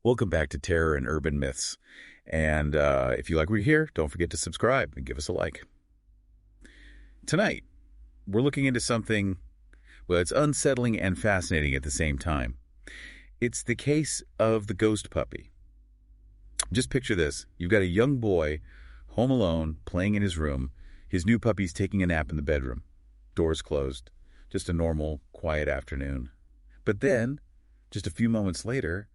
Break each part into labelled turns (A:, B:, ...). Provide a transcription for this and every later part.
A: Welcome back to Terror and Urban Myths. And if you like what you hear, don't forget to subscribe and give us a like. Tonight, we're looking into something, well, it's unsettling and fascinating at the same time. It's the case of the ghost puppy. Just picture this. You've got a young boy home alone, playing in his room. His new puppy's taking a nap in the bedroom. Doors closed. Just a normal, quiet afternoon. But then, just a few moments later,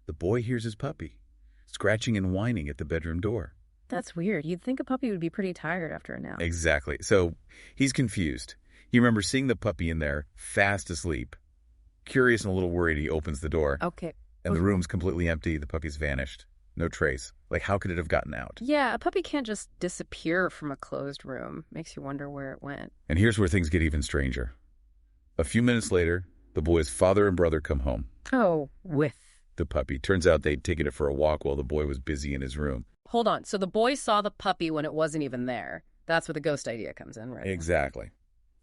A: the boy hears his puppy scratching and whining at the bedroom door.
B: That's weird. You'd think a puppy would be pretty tired after a nap.
A: Exactly. So he's confused. He remembers seeing the puppy in there, fast asleep. Curious and a little worried, he opens the door.
B: Okay.
A: And the room's completely empty. The puppy's vanished. No trace. Like, how could it have gotten out?
B: Yeah, a puppy can't just disappear from a closed room. Makes you wonder where it went.
A: And here's where things get even stranger. A few minutes later, the boy's father and brother come home.
B: Oh, with
A: the puppy. Turns out they'd taken it for a walk while the boy was busy in his room.
B: Hold on. So the boy saw the puppy when it wasn't even there. That's where the ghost idea comes in, right?
A: Exactly.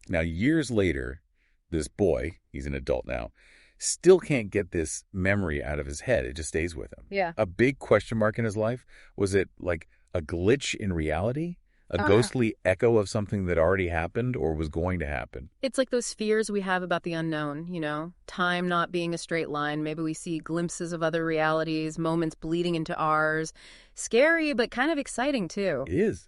A: Now, years later, this boy, he's an adult now, still can't get this memory out of his head. It just stays with him.
B: Yeah.
A: A big question mark in his life. Was it like a glitch in reality? A ghostly echo of something that already happened or was going to happen?
B: It's like those fears we have about the unknown, you know? Time not being a straight line. Maybe we see glimpses of other realities, moments bleeding into ours. Scary, but kind of exciting, too.
A: It is.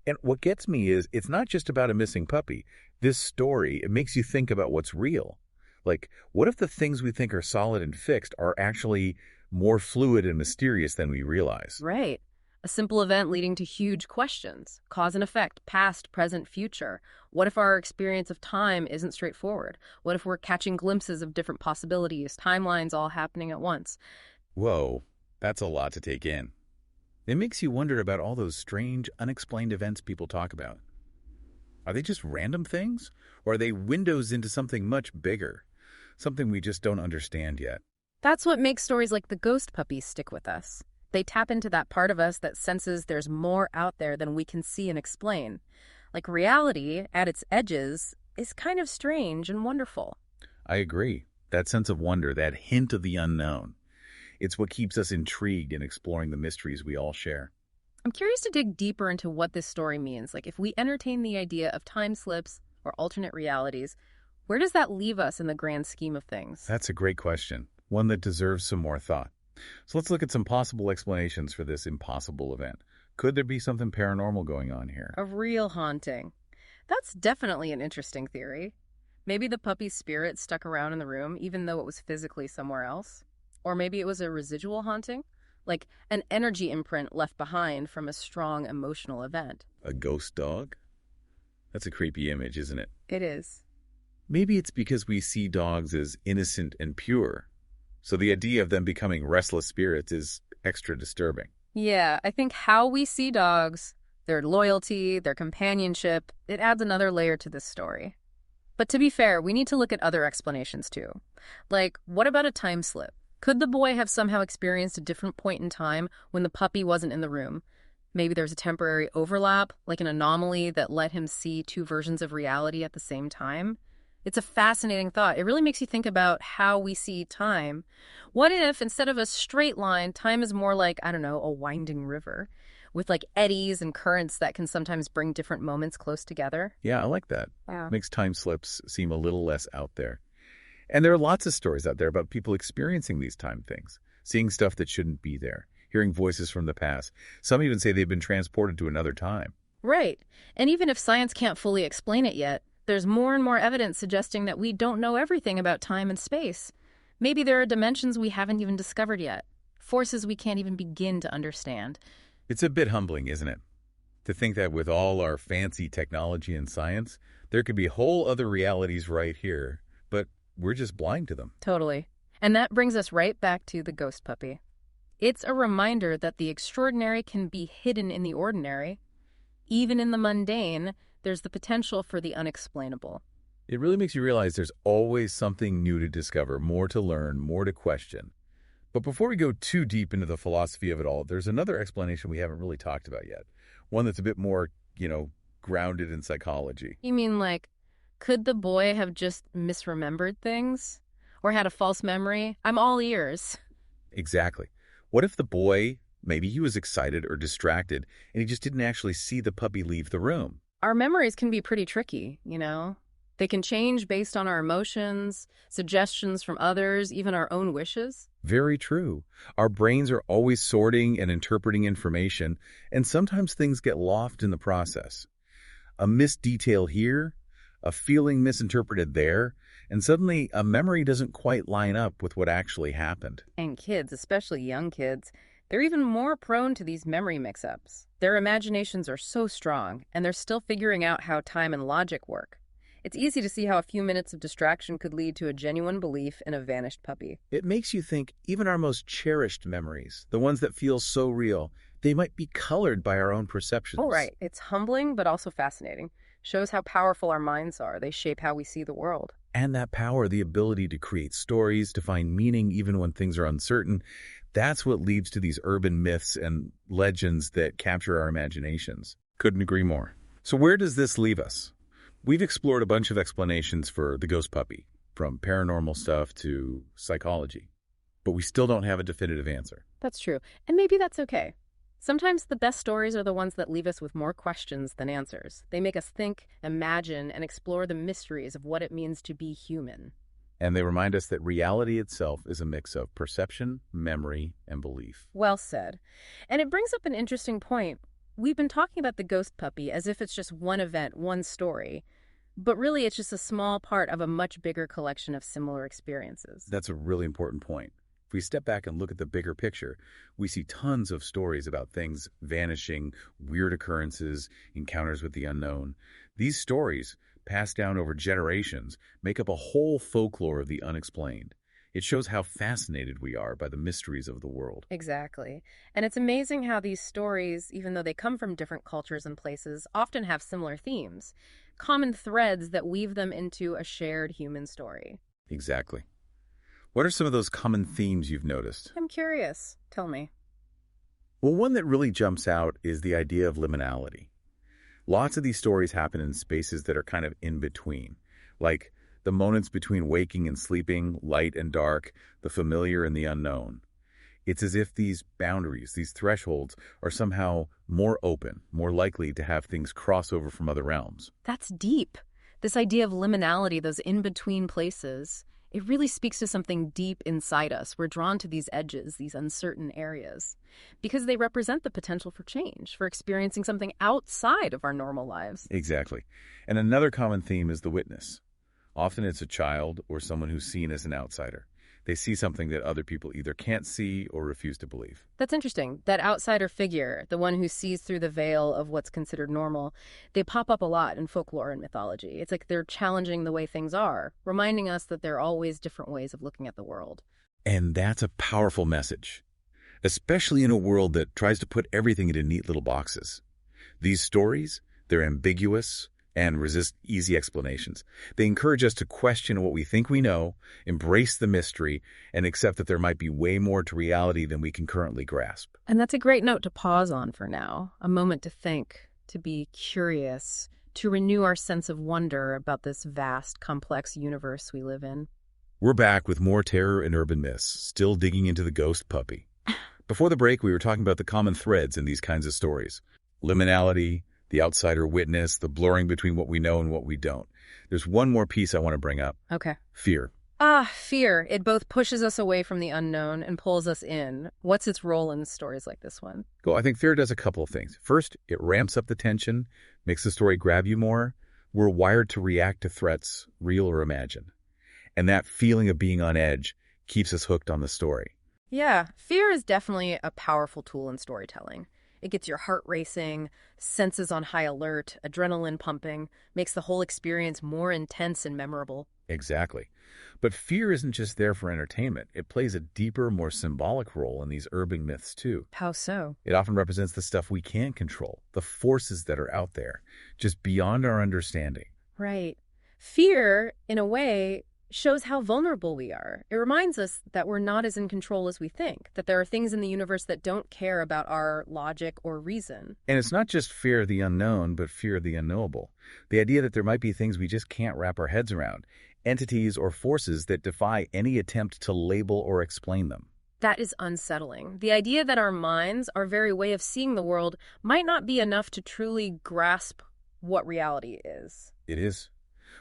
A: And what gets me is it's not just about a missing puppy. This story, it makes you think about what's real. Like, what if the things we think are solid and fixed are actually more fluid and mysterious than we realize?
B: Right. A simple event leading to huge questions. Cause and effect, past, present, future. What if our experience of time isn't straightforward? What if we're catching glimpses of different possibilities, timelines all happening at once?
A: Whoa, that's a lot to take in. It makes you wonder about all those strange, unexplained events people talk about. Are they just random things? Or are they windows into something much bigger? Something we just don't understand yet?
B: That's what makes stories like the Ghost Puppy stick with us. They tap into that part of us that senses there's more out there than we can see and explain. Like reality, at its edges, is kind of strange and wonderful.
A: I agree. That sense of wonder, that hint of the unknown. It's what keeps us intrigued in exploring the mysteries we all share.
B: I'm curious to dig deeper into what this story means. Like, if we entertain the idea of time slips or alternate realities, where does that leave us in the grand scheme of things?
A: That's a great question, one that deserves some more thought. So let's look at some possible explanations for this impossible event. Could there be something paranormal going on here?
B: A real haunting. That's definitely an interesting theory. Maybe the puppy's spirit stuck around in the room, even though it was physically somewhere else. Or maybe it was a residual haunting, like an energy imprint left behind from a strong emotional event.
A: A ghost dog? That's a creepy image, isn't it?
B: It is.
A: Maybe it's because we see dogs as innocent and pure. So the idea of them becoming restless spirits is extra disturbing.
B: Yeah, I think how we see dogs, their loyalty, their companionship, it adds another layer to this story. But to be fair, we need to look at other explanations too. Like, what about a time slip? Could the boy have somehow experienced a different point in time when the puppy wasn't in the room? Maybe there's a temporary overlap, like an anomaly that let him see two versions of reality at the same time. It's a fascinating thought. It really makes you think about how we see time. What if, instead of a straight line, time is more like, I don't know, a winding river with like eddies and currents that can sometimes bring different moments close together?
A: Yeah, I like that.
B: Wow.
A: Makes time slips seem a little less out there. And there are lots of stories out there about people experiencing these time things, seeing stuff that shouldn't be there, hearing voices from the past. Some even say they've been transported to another time.
B: Right. And even if science can't fully explain it yet, there's more and more evidence suggesting that we don't know everything about time and space. Maybe there are dimensions we haven't even discovered yet, forces we can't even begin to understand.
A: It's a bit humbling, isn't it? To think that with all our fancy technology and science, there could be whole other realities right here, but we're just blind to them.
B: Totally. And that brings us right back to the Ghost Puppy. It's a reminder that the extraordinary can be hidden in the ordinary. Even in the mundane, there's the potential for the unexplainable.
A: It really makes you realize there's always something new to discover, more to learn, more to question. But before we go too deep into the philosophy of it all, there's another explanation we haven't really talked about yet. One that's a bit more, grounded in psychology.
B: You mean like, could the boy have just misremembered things? Or had a false memory? I'm all ears.
A: Exactly. What if the boy, maybe he was excited or distracted, and he just didn't actually see the puppy leave the room?
B: Our memories can be pretty tricky, you know? They can change based on our emotions, suggestions from others, even our own wishes.
A: Very true. Our brains are always sorting and interpreting information, and sometimes things get lost in the process. A missed detail here, a feeling misinterpreted there, and suddenly a memory doesn't quite line up with what actually happened.
B: And kids, especially young kids, they're even more prone to these memory mix-ups. Their imaginations are so strong, and they're still figuring out how time and logic work. It's easy to see how a few minutes of distraction could lead to a genuine belief in a vanished puppy.
A: It makes you think even our most cherished memories, the ones that feel so real, they might be colored by our own perceptions.
B: Oh, right. It's humbling, but also fascinating. Shows how powerful our minds are. They shape how we see the world.
A: And that power, the ability to create stories, to find meaning even when things are uncertain, that's what leads to these urban myths and legends that capture our imaginations. Couldn't agree more. So where does this leave us? We've explored a bunch of explanations for the ghost puppy, from paranormal stuff to psychology, but we still don't have a definitive answer.
B: That's true. And maybe that's okay. Sometimes the best stories are the ones that leave us with more questions than answers. They make us think, imagine, and explore the mysteries of what it means to be human.
A: And they remind us that reality itself is a mix of perception, memory, and belief.
B: Well said. And it brings up an interesting point. We've been talking about the ghost puppy as if it's just one event, one story, but really it's just a small part of a much bigger collection of similar experiences.
A: That's a really important point. If we step back and look at the bigger picture, we see tons of stories about things vanishing, weird occurrences, encounters with the unknown. These stories, passed down over generations, make up a whole folklore of the unexplained. It shows how fascinated we are by the mysteries of the world.
B: Exactly. And it's amazing how these stories, even though they come from different cultures and places, often have similar themes, common threads that weave them into a shared human story.
A: Exactly. What are some of those common themes you've noticed?
B: I'm curious. Tell me.
A: Well, one that really jumps out is the idea of liminality. Lots of these stories happen in spaces that are kind of in between, like the moments between waking and sleeping, light and dark, the familiar and the unknown. It's as if these boundaries, these thresholds, are somehow more open, more likely to have things cross over from other realms.
B: That's deep. This idea of liminality, those in-between places, it really speaks to something deep inside us. We're drawn to these edges, these uncertain areas, because they represent the potential for change, for experiencing something outside of our normal lives.
A: Exactly. And another common theme is the witness. Often it's a child or someone who's seen as an outsider. They see something that other people either can't see or refuse to believe.
B: That's interesting. That outsider figure, the one who sees through the veil of what's considered normal, they pop up a lot in folklore and mythology. It's like they're challenging the way things are, reminding us that there are always different ways of looking at the world.
A: And that's a powerful message, especially in a world that tries to put everything into neat little boxes. These stories, they're ambiguous and resist easy explanations. They encourage us to question what we think we know, embrace the mystery, and accept that there might be way more to reality than we can currently grasp.
B: And that's a great note to pause on for now, a moment to think, to be curious, to renew our sense of wonder about this vast, complex universe we live in.
A: We're back with more terror and urban myths, still digging into the ghost puppy. Before the break, we were talking about the common threads in these kinds of stories. Liminality, the outsider witness, the blurring between what we know and what we don't. There's one more piece I want to bring up.
B: Okay.
A: Fear.
B: Fear. It both pushes us away from the unknown and pulls us in. What's its role in stories like this one?
A: Well, I think fear does a couple of things. First, it ramps up the tension, makes the story grab you more. We're wired to react to threats, real or imagined. And that feeling of being on edge keeps us hooked on the story.
B: Yeah, fear is definitely a powerful tool in storytelling. It gets your heart racing, senses on high alert, adrenaline pumping, makes the whole experience more intense and memorable.
A: Exactly. But fear isn't just there for entertainment. It plays a deeper, more symbolic role in these urban myths, too.
B: How so?
A: It often represents the stuff we can't control, the forces that are out there, just beyond our understanding.
B: Right. Fear, in a way, shows how vulnerable we are. It reminds us that we're not as in control as we think, that there are things in the universe that don't care about our logic or reason.
A: And it's not just fear of the unknown, but fear of the unknowable. The idea that there might be things we just can't wrap our heads around, entities or forces that defy any attempt to label or explain them.
B: That is unsettling. The idea that our minds, our very way of seeing the world, might not be enough to truly grasp what reality is.
A: It is.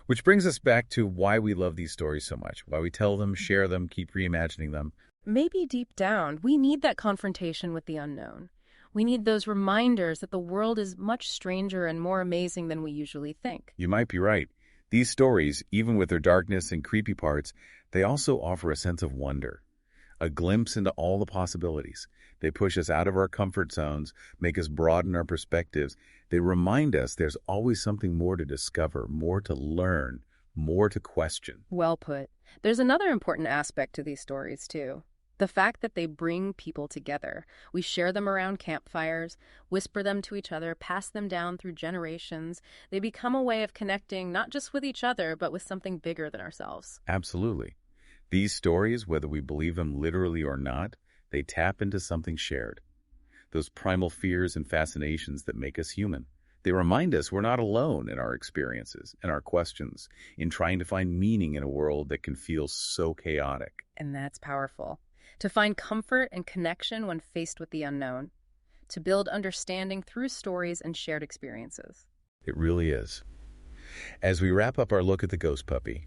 A: Which brings us back to why we love these stories so much, why we tell them, share them, keep reimagining them.
B: Maybe deep down, we need that confrontation with the unknown. We need those reminders that the world is much stranger and more amazing than we usually think.
A: You might be right. These stories, even with their darkness and creepy parts, they also offer a sense of wonder, a glimpse into all the possibilities. They push us out of our comfort zones, make us broaden our perspectives. They remind us there's always something more to discover, more to learn, more to question.
B: Well put. There's another important aspect to these stories, too. The fact that they bring people together. We share them around campfires, whisper them to each other, pass them down through generations. They become a way of connecting not just with each other, but with something bigger than ourselves.
A: Absolutely. These stories, whether we believe them literally or not, they tap into something shared. Those primal fears and fascinations that make us human. They remind us we're not alone in our experiences and our questions, in trying to find meaning in a world that can feel so chaotic.
B: And that's powerful. To find comfort and connection when faced with the unknown. To build understanding through stories and shared experiences.
A: It really is. As we wrap up our look at the Gosht Puppy,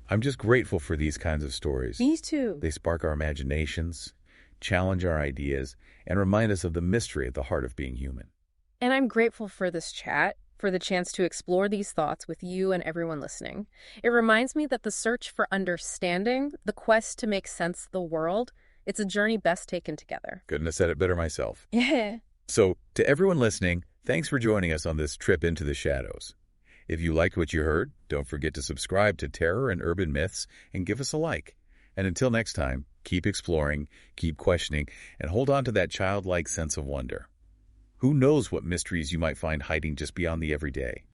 A: I'm just grateful for these kinds of stories.
B: Me too.
A: They spark our imaginations, challenge our ideas, and remind us of the mystery at the heart of being human.
B: And I'm grateful for this chat, for the chance to explore these thoughts with you and everyone listening. It reminds me that the search for understanding, the quest to make sense of the world, it's a journey best taken together.
A: Couldn't have said it better myself.
B: Yeah.
A: So, to everyone listening, thanks for joining us on this trip into the shadows. If you liked what you heard, don't forget to subscribe to Terror and Urban Myths and give us a like. And until next time, keep exploring, keep questioning, and hold on to that childlike sense of wonder. Who knows what mysteries you might find hiding just beyond the everyday?